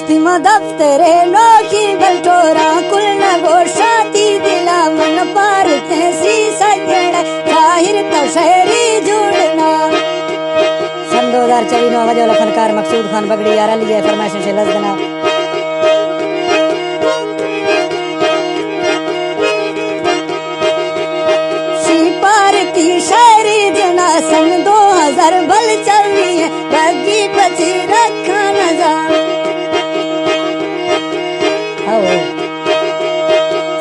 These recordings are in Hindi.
तिमा दफ्तरे नोकी बलटोरा कुल न गोशाती दिला मन पार तैसी सजण जाहिर तो शहरी जुड़ना। सन 2024 में आवाज वाला फनकार मकसूद खान बगड़ी यारा लिए फरमाइश से लज़ना शहरी जना सन 2000 बल चल रही है बगी पची रखा नजर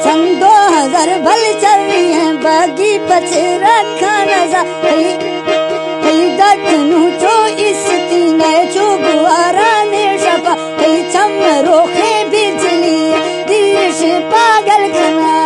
सन 2000 बल चल रही है बगी पची रखा नजर कई दखनू चो इस तीने चो गुआरा ने शपा कई चम रोखे बिजली धीरे से पागल खना।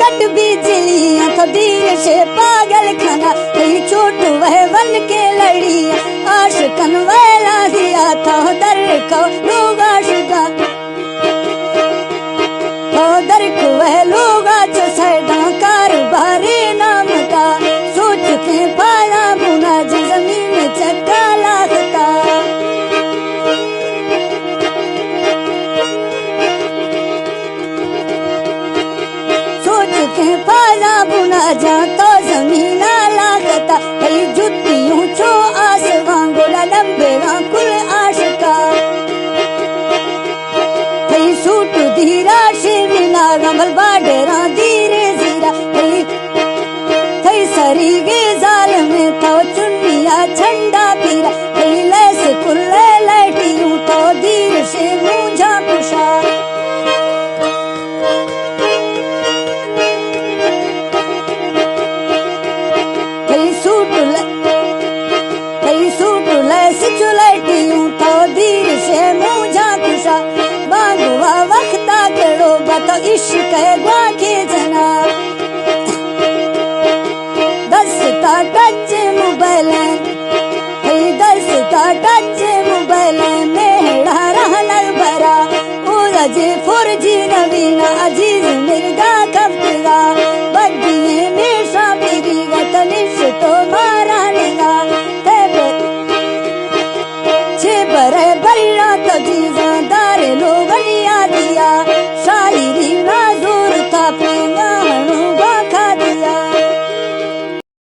कट बिजलियां तो धीरे से पागल खाना कई चोट वह वन के लड़िया आशिकन वैला दिया था दर को लोग आशिका तो दर को वह लोग जो सैदा कारोबारी नाम का सोच के पाया बुना जमीन चक्का लागता। के पाला बुना जा तो जमीन लागता कई जुतियों चो आसवां गोला लंबे कुल आशिका कई सूट धीरा शिमिना गमल बाडेरा धीरे जीरा कई सरी गे जाल में तो चुन्निया झंडा पीरा कई लैस कुल्ले लटियों तो धीरे से मुझा कुशा चुलटियूं तो धीरे से मुझा कुशा बांगुआ वक्ता करो बतो इश्क गुआ के जनाब दस्ता टच मोबाइल दस्ता टच मोबाइल मेहड़ा रहना भरा ओ रजे 4G नवीना अजी